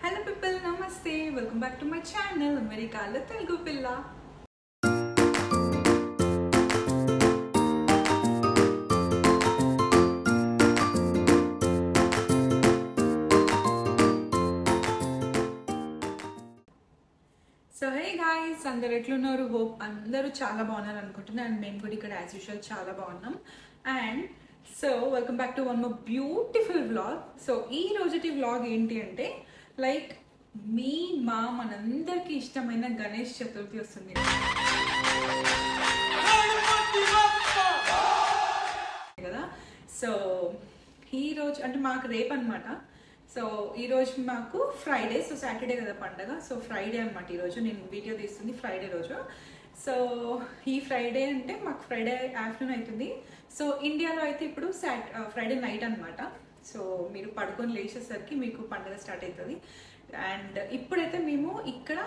Hello people, namaste. Welcome back to my channel, Americala Telugu Pilla. So hey guys, andaru etlunaru? Hope andaru chaala baagunaru anukuntunna and mem kuda ikkada as usual chaala baagunnam. And so welcome back to one more beautiful vlog. So ee rojati vlog enti ante like మీ మా మనందరికి ఇష్టమైన గణేష్ చతుర్థి వస్తుంది కదా. So ఈ రోజు అంటే మాకు రేపు అనమాట. సో ఈరోజు మాకు ఫ్రైడే, సో సాటర్డే కదా పండగ. సో ఫ్రైడే అనమాట ఈరోజు నేను వీడియో తీస్తుంది ఫ్రైడే రోజు. సో ఈ ఫ్రైడే అంటే మాకు ఫ్రైడే ఆఫ్టర్నూన్ అవుతుంది. సో ఇండియాలో అయితే ఇప్పుడు ఫ్రైడే నైట్ అనమాట. సో మీరు పడుకొని లేచేసరికి మీకు పండుగ స్టార్ట్ అవుతుంది. అండ్ ఇప్పుడైతే మేము ఇక్కడ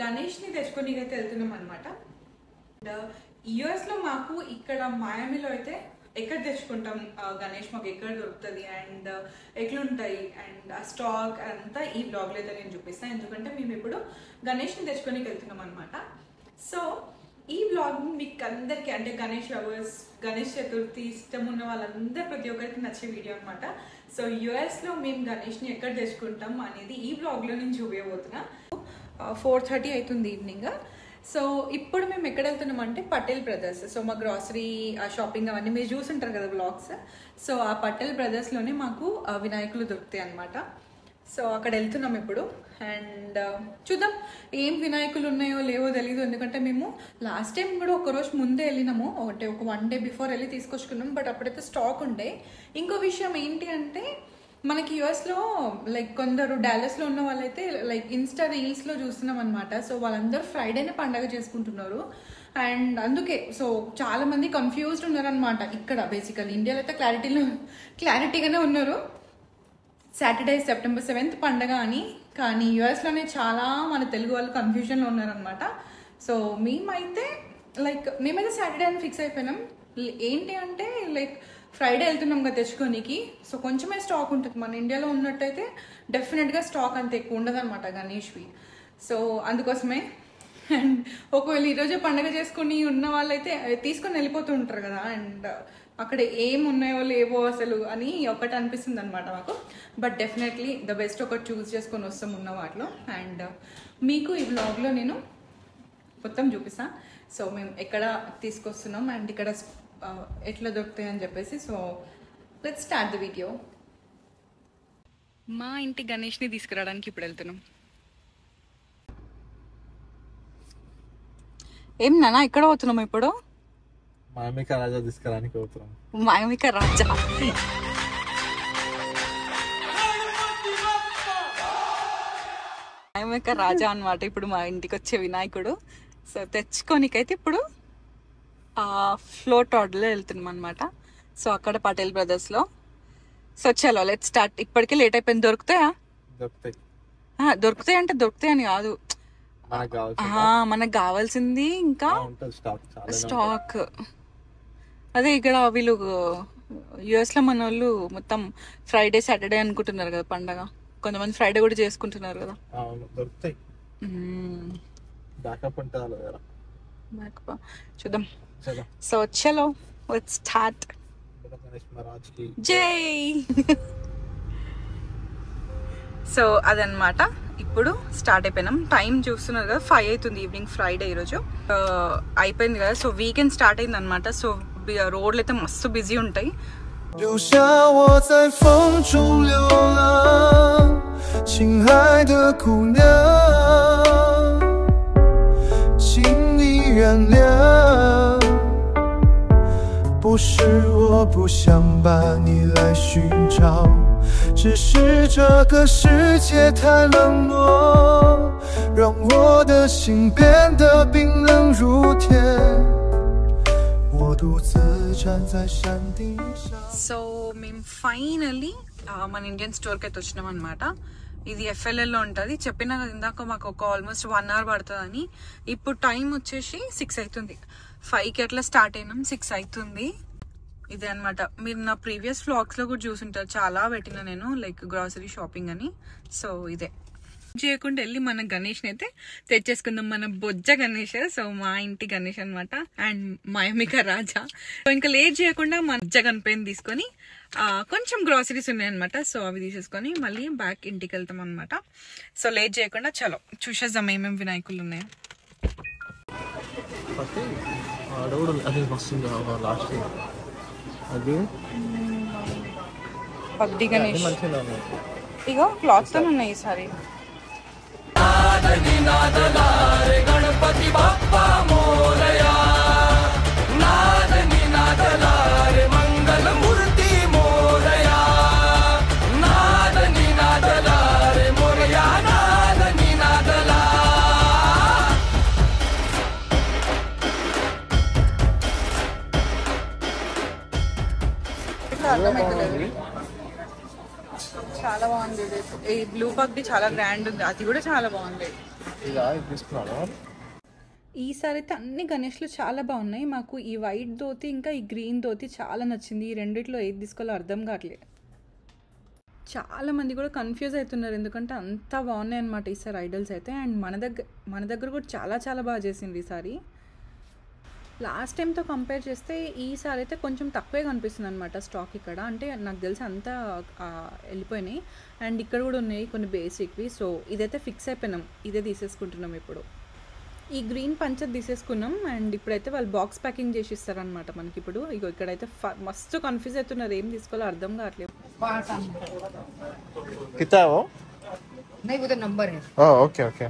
గణేష్ని తెచ్చుకొని అయితే వెళ్తున్నాం అనమాట. అండ్ యుఎస్లో మాకు ఇక్కడ మయామిలో అయితే ఎక్కడ తెచ్చుకుంటాం గణేష్, మాకు ఎక్కడ దొరుకుతుంది అండ్ ఎట్లుంటాయి అండ్ ఆ స్టాక్ అంతా ఈ బ్లాగ్లో అయితే నేను చూపిస్తాను. ఎందుకంటే మేము ఇప్పుడు గణేష్ని తెచ్చుకొని వెళ్తున్నాం అనమాట. సో ఈ బ్లాగ్ మీకు అందరికీ అంటే గణేష్ లవర్స్, గణేష్ చతుర్థి ఇష్టం ఉన్న వాళ్ళందరూ ప్రతి ఒక్కరికి నచ్చే వీడియో అనమాట. సో యుఎస్లో మేము గణేష్ని ఎక్కడ తెచ్చుకుంటాం అనేది ఈ బ్లాగ్లో నేను చూపించబోతున్నా. 4:30 అవుతుంది ఈవినింగ్. సో ఇప్పుడు మేము ఎక్కడ వెళ్తున్నాం అంటే పటేల్ బ్రదర్స్. సో మా గ్రాసరీ షాపింగ్ అవన్నీ మీరు చూసుంటారు కదా బ్లాగ్స్. సో ఆ పటేల్ బ్రదర్స్లోనే మాకు వినాయకులు దొరుకుతాయి అనమాట. సో అక్కడ వెళ్తున్నాం ఇప్పుడు. అండ్ చూద్దాం ఏం వినాయకులు ఉన్నాయో లేవో తెలీదు. ఎందుకంటే మేము లాస్ట్ టైం కూడా ఒకరోజు ముందే వెళ్ళినాము, ఒక 1 day బిఫోర్ వెళ్ళి తీసుకొచ్చుకున్నాం. బట్ అప్పుడైతే స్టాక్ ఉండే. ఇంకో విషయం ఏంటి అంటే మనకి యుఎస్లో లైక్ కొందరు డాలస్లో ఉన్న వాళ్ళైతే లైక్ ఇన్స్టా రీల్స్లో చూస్తున్నాం అనమాట. సో వాళ్ళందరూ ఫ్రైడేనే పండగ చేసుకుంటున్నారు. అండ్ అందుకే సో చాలా మంది కన్ఫ్యూజ్డ్ ఉన్నారనమాట. ఇక్కడ బేసికల్ ఇండియాలో అయితే క్లారిటీగానే ఉన్నారు సాటర్డే September 7th పండగ అని. కానీ యుఎస్లోనే చాలా మన తెలుగు వాళ్ళు కన్ఫ్యూజన్లో ఉన్నారనమాట. సో మేమైతే సాటర్డే అని ఫిక్స్ అయిపోయినాం. ఏంటి అంటే లైక్ ఫ్రైడే వెళ్తున్నాం కదా తెచ్చుకోనికి. సో కొంచెమే స్టాక్ ఉంటుంది. మన ఇండియాలో ఉన్నట్టయితే డెఫినెట్గా స్టాక్ అంత ఎక్కువ ఉండదు అనమాట గణేష్వి. సో అందుకోసమే. అండ్ ఒకవేళ ఈరోజే పండగ చేసుకుని ఉన్న వాళ్ళైతే తీసుకొని వెళ్ళిపోతూ ఉంటారు కదా. అండ్ అక్కడ ఏం ఉన్నాయో లేవో అసలు అని ఒకటి అనిపిస్తుంది అనమాట మాకు. బట్ డెఫినెట్లీ ద బెస్ట్ ఒకటి చూస్ చేసుకొని వస్తాం ఉన్న వాటిలో. అండ్ మీకు ఈ వ్లాగ్లో నేను మొత్తం చూపిస్తాను. సో మేము ఎక్కడ తీసుకొస్తున్నాం అండ్ ఇక్కడ ఎట్లా దొరుకుతాయి అని చెప్పేసి. So let's start the video. మా ఇంటి గణేష్ని తీసుకురావడానికి ఇప్పుడు వెళ్తున్నాం. ఏం నానా ఇక్కడ పోతున్నాం ఇప్పుడు? మాయమిక రాజా తీసుకురానికి పోతున్నాం. మాయమిక రాజా మాయమిక రాజా అనమాట ఇప్పుడు మా ఇంటికి వచ్చే వినాయకుడు. సో తెచ్చుకోనికైతే ఇప్పుడు ఫ్లోట్ ఆర్డర్లో వెళ్తున్నాం అనమాట. సో అక్కడ పటేల్ బ్రదర్స్లో. సో చలో లెట్స్ స్టార్ట్. ఇప్పటికే లేట్ అయిపోయింది. దొరుకుతాయా? దొరుకుతాయి అంటే దొరుకుతాయి అని కాదు, మనకు కావాల్సింది ఇంకా స్టాక్. అదే ఇక్కడ వీళ్ళు యుఎస్లో మన వాళ్ళు మొత్తం ఫ్రైడే సాటర్డే అనుకుంటున్నారు కదా పండగ. కొంతమంది ఫ్రైడే కూడా చేసుకుంటున్నారు కదా. చూద్దాం. సో చలో లెట్స్ స్టార్ట్. జై. సో అదనమాట ఇప్పుడు స్టార్ట్ అయిపోయినాం. టైం చూస్తున్నారు కదా 5 అవుతుంది ఈవినింగ్. ఫ్రైడే ఈరోజు అయిపోయింది కదా. సో వీకెండ్ స్టార్ట్ అయింది అనమాట. సో రోడ్లు అయితే మస్తు బిజీ ఉంటాయి.不是我不想把你来寻找，只是这个世界太冷漠，让我的心变得冰冷如铁，我独自站在山顶上。సో మేము ఫైనల్లీ మన ఇండియన్ స్టోర్కి అయితే వచ్చినాం అనమాట. ఇది FLLలో ఉంటుంది. చెప్పినా కదా ఇందాక మాకు ఆల్మోస్ట్ 1 hour పడుతుందని. ఇప్పుడు టైం వచ్చేసి 6 అవుతుంది. 5కి అట్లా స్టార్ట్ అయినాం, 6 అవుతుంది. ఇదే అనమాట. మీరు నా ప్రీవియస్ వ్లాగ్స్లో కూడా చూసుంటారు, చాలా పెట్టిన నేను లైక్ గ్రాసరీ షాపింగ్ అని. సో ఇదే చేయకుండా వెళ్ళి మన గణేష్ అయితే తెచ్చేసుకుందాం, మన బొజ్జ గణేష్. సో మా ఇంటి గణేష్ అనమాట, అండ్ మాయమిక రాజా. సో ఇంకా లేట్ చేయకుండా మన బొజ్జ గణపతిని తీసుకొని కొంచెం గ్రాసరీస్ ఉన్నాయన్నమాట, సో అవి తీసేసుకొని మళ్ళీ బ్యాక్ ఇంటికి వెళ్తాం అనమాట. సో లేట్ చేయకుండా చలో చూసేద్దాం ఏమేమి వినాయకులు ఉన్నాయో. పగ్డి గణేష్ ఇగో క్లాత్స్ తో ఉన్నాయి ఈసారి. గణపతి బాప్పా మోరయా, నాదని నాదలారే మంగళమూర్తి మోరయా, నాదని నాదలారే మోరయా, నాదని నాదలా. అర్థమైతలేదు, చాలా బాగుంది. ఈ బ్లూ పగ్ది చాలా గ్రాండ్ ఉంది, అది కూడా చాలా బాగుంది. ఈసారి అయితే అన్ని గణేష్లు చాలా బాగున్నాయి. మాకు ఈ వైట్ ధోతి ఇంకా ఈ గ్రీన్ ధోతి చాలా నచ్చింది. ఈ రెండిట్లో ఏది తీసుకోవాలో అర్థం కావట్లేదు. చాలా మంది కూడా కన్ఫ్యూజ్ అవుతున్నారు, ఎందుకంటే అంత బాగున్నాయి అనమాట ఈసారి ఐడల్స్ అయితే. అండ్ మన దగ్గర కూడా చాలా బాగా చేసింది ఈసారి. లాస్ట్ టైంతో కంపేర్ చేస్తే ఈసారి అయితే కొంచెం తక్కువే కనిపిస్తుంది అనమాట స్టాక్ ఇక్కడ. అంటే నాకు తెలిసి అంతా వెళ్ళిపోయినాయి. అండ్ ఇక్కడ కూడా ఉన్నాయి కొన్ని బేసిక్వి. సో ఇదైతే ఫిక్స్ అయిపోయినాం, ఇదే తీసేసుకుంటున్నాం ఇప్పుడు. ఈ గ్రీన్ పంచర్ తీసేసుకున్నాం. అండ్ ఇప్పుడైతే వాళ్ళు బాక్స్ ప్యాకింగ్ చేసి ఇస్తారనమాట మనకి. ఇప్పుడు ఇగో ఇక్కడైతే మస్తు కన్ఫ్యూజ్ అవుతున్నారు, ఏం తీసుకోవాలో అర్థం కావట్లేదు. नहीं वो तो नंबर है। ओके ओके,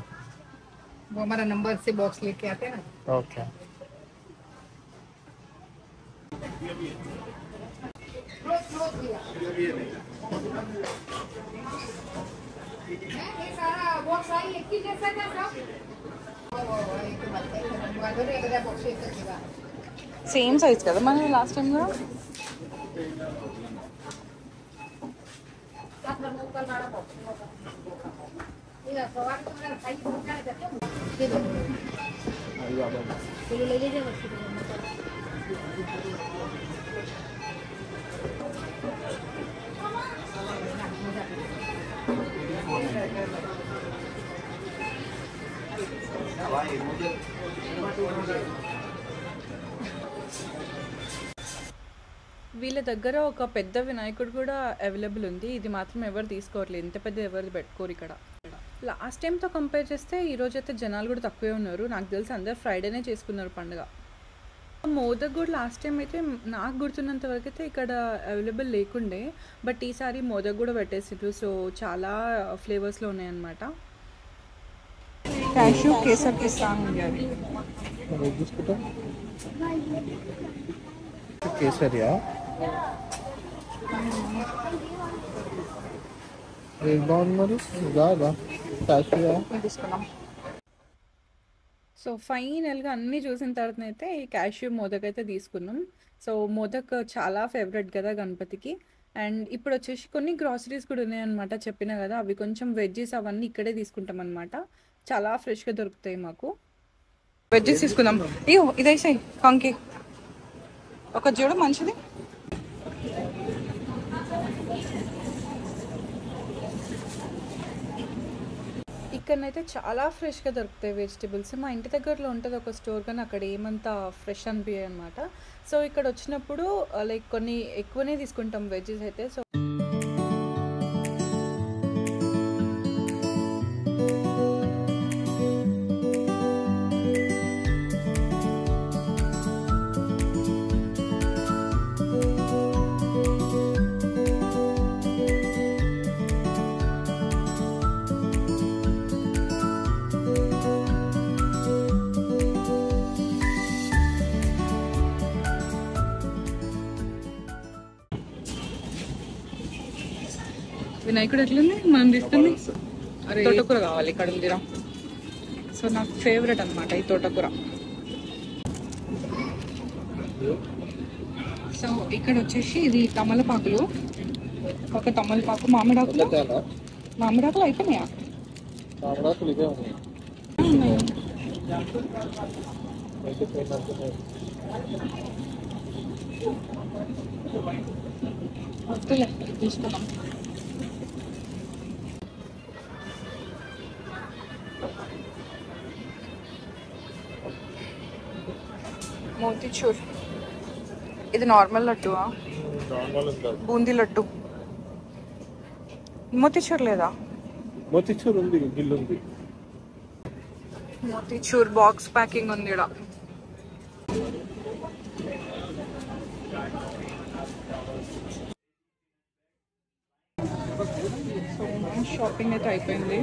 वो हमारा नंबर से बॉक्स लेके आते हैं ना। ओके ये सारा बॉक्स आई एक ही जैसा था सब। एक बात है, वादोरे बड़ा बॉक्स एक था। సేమ్ సైజ్ కదా మన లాస్ట్ టైం కూడా. ये सवार तो मेरा साइज होता है देखो। ये दो ये ले लीजिए बस। వీళ్ళ దగ్గర ఒక పెద్ద వినాయకుడు కూడా అవైలబుల్ ఉంది. ఇది మాత్రం ఎవరు తీసుకోవట్లేదు, ఇంత పెద్ద ఎవరు పెట్టుకోరు ఇక్కడ. లాస్ట్ టైంతో కంపేర్ చేస్తే ఈరోజు అయితే జనాలు కూడా తక్కువే ఉన్నారు. నాకు తెలిసి అందరు ఫ్రైడేనే చేసుకున్నారు పండుగ. మోదక్ కూడా లాస్ట్ టైం అయితే నాకు గుర్తున్నంత వరకు అయితే ఇక్కడ అవైలబుల్ లేకుండే, బట్ ఈసారి మోదక్ కూడా పెట్టేసారు. సో చాలా ఫ్లేవర్స్లో ఉన్నాయన్నమాట. క్యాష్యూ కేసర్ పిస్తాన్ కేసరియా బాగుంది మరి తీసుకున్నాం. సో ఫైనల్గా అన్నీ చూసిన తర్వాత అయితే ఈ క్యాష్యూ మోదక్ అయితే తీసుకున్నాం. సో మోదక్ చాలా ఫేవరెట్ కదా గణపతికి. అండ్ ఇప్పుడు వచ్చేసి కొన్ని గ్రాసరీస్ కూడా ఉన్నాయన్నమాట, చెప్పినా కదా. అవి కొంచెం వెజ్జెస్ అవన్నీ ఇక్కడే తీసుకుంటాం అనమాట, చాలా ఫ్రెష్గా దొరుకుతాయి మాకు. వెజ్జెస్ తీసుకుందాం. అయ్యో ఇదేసాయి కంకి ఒక చూడు మంచిది. ఇక్కడనైతే చాలా ఫ్రెష్గా దొరుకుతాయి వెజిటేబుల్స్. మా ఇంటి దగ్గరలో ఉంటుంది ఒక స్టోర్, కానీ అక్కడ ఏమంతా ఫ్రెష్ అనిపించాయి అనమాట. సో ఇక్కడ వచ్చినప్పుడు లైక్ కొన్ని ఎక్కువనే తీసుకుంటాం వెజ్జెస్ అయితే. సో వినాయకుడు ఎట్లుంది మనం తీసుకుంది. తోటకూర కావాలి ఇక్కడ ఉందిరా. సో నాకు ఫేవరెట్ అనమాట ఈ తోటకూర. సో ఇక్కడ వచ్చేసి ఇది తమలపాకులు, ఒక తమలపాకు. మామిడాకులు అయిపోయినాయా? వద్దులే తీసుకున్నాం. మోతీచూర్. ఇది నార్మల్ లడ్డువా? బూందీ లడ్డు. మోతీచూర్ లేదా? మోతీచూర్ ఉంది, గిల్లు ఉంది. మోతీచూర్ బాక్స్ ప్యాకింగ్ ఉంది ఇక్కడ. షాపింగ్ అయితే అయిపోయింది.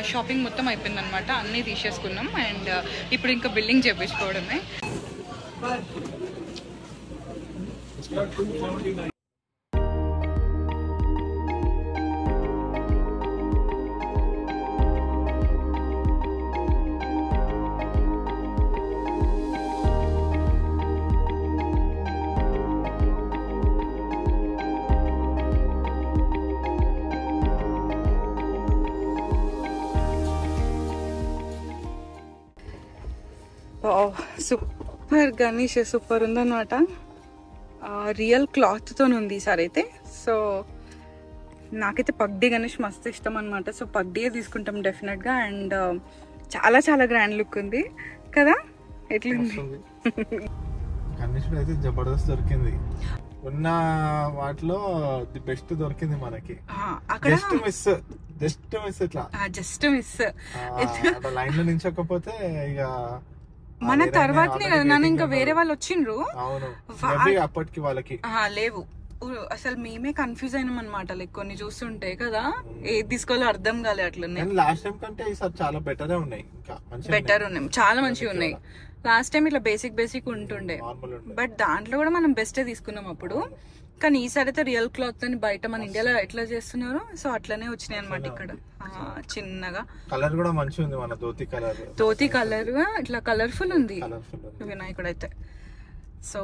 షాపింగ్ మొత్తం అయిపోయింది అనమాట. అన్నీ తీసేసుకున్నాం అండ్ ఇప్పుడు ఇంకా బిల్లింగ్ చేపించుకోవడమే. సూపర్ గణేష్, సూపర్ ఉందన్నమాట. రియల్ క్లాత్తో ఉంది ఈసారి అయితే. సో నాకైతే పగ్డీ గణేష్ మస్తు ఇష్టం అనమాట. సో పగ్డీయే తీసుకుంటాం డెఫినెట్గా. అండ్ చాలా చాలా గ్రాండ్ లుక్ ఉంది కదా. ఎట్లుంది? గణేష్ అయితే జబర్దస్త్ దొరికింది. ఉన్న వాటిలో ది బెస్ట్ దొరికింది మనకి. జస్ట్ మిస్ ఇట్లా జస్ట్ మిస్. లైన్ లో నించకపోతే ఇక మన తర్వాతనే కదా నన్ను ఇంకా వేరే వాళ్ళు వచ్చిండ్రు. అప్పటికి వాళ్ళకి లేవు అసలు. మేమే కన్ఫ్యూజ్ అయినాం అనమాట. లైక్ కొన్ని చూస్తుంటే కదా ఏది తీసుకోవాలో అర్థం కాలే. అట్లనే లాస్ట్ టైం కంటే ఈసారి చాలా బెటర్ ఉన్నాయి. ఇంకా బెటర్ ఉన్నాయి, చాలా మంచిగా ఉన్నాయి. లాస్ట్ టైం ఇట్లా బేసిక్ ఉంటుండే, బట్ దాంట్లో కూడా మనం బెస్టే తీసుకున్నాం అప్పుడు. కానీ ఈసారి అయితే రియల్ క్లాత్ అని బయట మన ఇండియాలో ఎట్లా చేస్తున్నారు సో అట్లనే వచ్చినాయి అనమాట. ఇక్కడ చిన్నగా కలర్ కూడా మంచిగా ఉంది. మన ధోతి కలర్ ఇట్లా కలర్ఫుల్ ఉంది వినాయకుడు అయితే. సో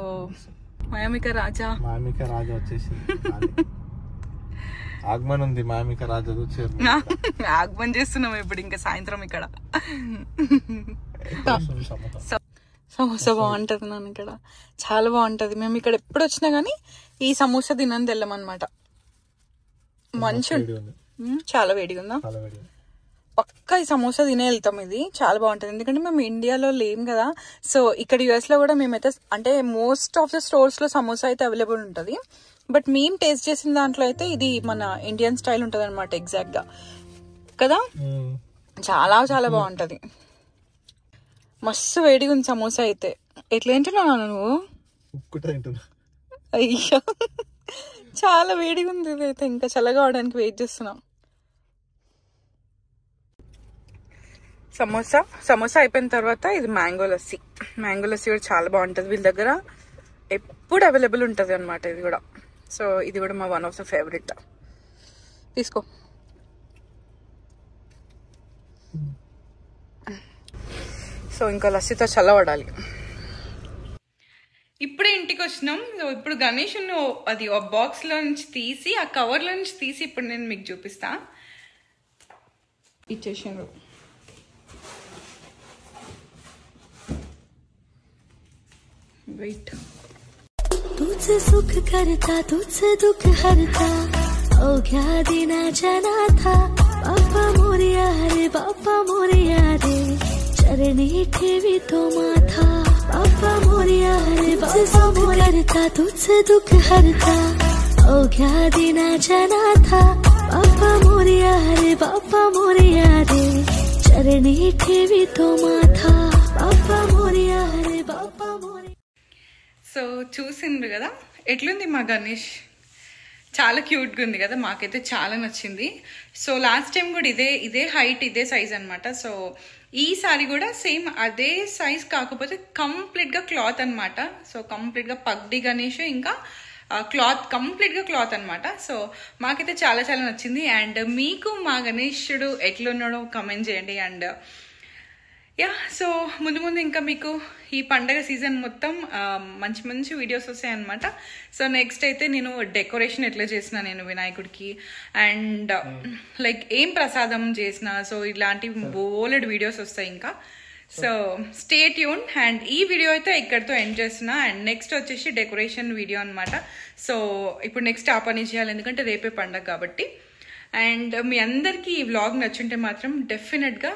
మాయామిక రాజా వచ్చేసి ఆగమన్ ఉంది. మాయామిక రాజా ఆగమన్ చేస్తున్నాం ఇప్పుడు ఇంకా సాయంత్రం ఇక్కడ. సమోసా బాగుంటది నాన్న ఇక్కడ, చాలా బాగుంటది. మేము ఇక్కడ ఎప్పుడు వచ్చినా గానీ ఈ సమోసా తినని తెల్లమన్నమాట. మంచి చాలా వేడిగా ఉందా? పక్కా ఈ సమోసా తినే వెళ్తాం. ఇది చాలా బాగుంటది ఎందుకంటే మేము ఇండియాలో లేం కదా. సో ఇక్కడ యుఎస్ లో కూడా మేమైతే అంటే మోస్ట్ ఆఫ్ ద స్టోర్స్ లో సమోసా అయితే అవైలబుల్ ఉంటది. బట్ మేము టేస్ట్ చేసిన దాంట్లో అయితే ఇది మన ఇండియన్ స్టైల్ ఉంటది అనమాట ఎగ్జాక్ట్ గా కదా. చాలా చాలా బాగుంటది. మస్తు వేడిగా ఉంది సమోసా అయితే. ఎట్లా తింటున్నావు నువ్వు? అయ్యో చాలా వేడిగా ఉంది ఇదైతే. ఇంకా చల్లగా అవడానికి వెయిట్ చేస్తున్నా. సమోసా అయిపోయిన తర్వాత ఇది మ్యాంగో లస్సీ కూడా చాలా బాగుంటది. వీళ్ళ దగ్గర ఎప్పుడు అవైలబుల్ ఉంటది అనమాట ఇది కూడా. సో ఇది కూడా మా వన్ ఆఫ్ ద ఫేవరెట్. తీసుకో. సో ఇంకా లస్సీతో చల్లబడాలి. ఇప్పుడే ఇంటికి వచ్చినాం. సో ఇప్పుడు గణేష్ అది ఆ బాక్స్ లో నుంచి తీసి ఆ కవర్ లో నుంచి తీసి ఇప్పుడు నేను మీకు చూపిస్తా. ఇచ్చేసాను. వెయిట్. तुझसे सुख करता तुझसे दुख हरता ओ क्या देना जाना था बापा मोरिया रे चरणी ठेवी तो माथा बापा मोरिया रे तुझसे सुख करता तुझसे दुख हरता ओ क्या देना जाना था बापा मोरिया रे चरणी ठेवी तो माथा बापा मोरिया रे సో చూసిండ్రు కదా ఎట్లుంది మా గణేష్. చాలా క్యూట్గా ఉంది కదా. మాకైతే చాలా నచ్చింది. సో లాస్ట్ టైం కూడా ఇదే హైట్ ఇదే సైజ్ అనమాట. సో ఈసారి కూడా సేమ్ అదే సైజ్ కాకపోతే కంప్లీట్గా క్లాత్ అనమాట. సో కంప్లీట్గా పగ్డీ గణేష్ ఇంకా కంప్లీట్గా క్లాత్ అనమాట. సో మాకైతే చాలా చాలా నచ్చింది. అండ్ మీకు మా గణేశుడు ఎట్లున్నాడో కమెంట్ చేయండి. అండ్ యా సో ముందు ఇంకా మీకు ఈ పండగ సీజన్ మొత్తం మంచి మంచి వీడియోస్ వస్తాయన్నమాట. సో నెక్స్ట్ అయితే నేను డెకరేషన్ ఎట్లా చేసిన నేను వినాయకుడికి అండ్ లైక్ ఏం ప్రసాదం చేసిన సో ఇలాంటి బోలెడ్ వీడియోస్ వస్తాయి ఇంకా. So stay tune. అండ్ ఈ వీడియో అయితే ఇక్కడితో ఎండ్ చేస్తున్నా. అండ్ నెక్స్ట్ వచ్చేసి డెకరేషన్ వీడియో అనమాట. సో ఇప్పుడు నెక్స్ట్ ఆ పని చేయాలి, ఎందుకంటే రేపే పండగ కాబట్టి. అండ్ మీ అందరికీ ఈ వ్లాగ్ నచ్చుంటే మాత్రం డెఫినెట్గా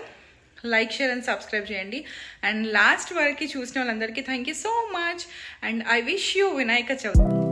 లైక్, షేర్ అండ్ సబ్స్క్రైబ్ చేయండి. అండ్ లాస్ట్ వరకు చూసిన వాళ్ళందరికీ thank you so much. And I wish you Vinayaka Chavithi.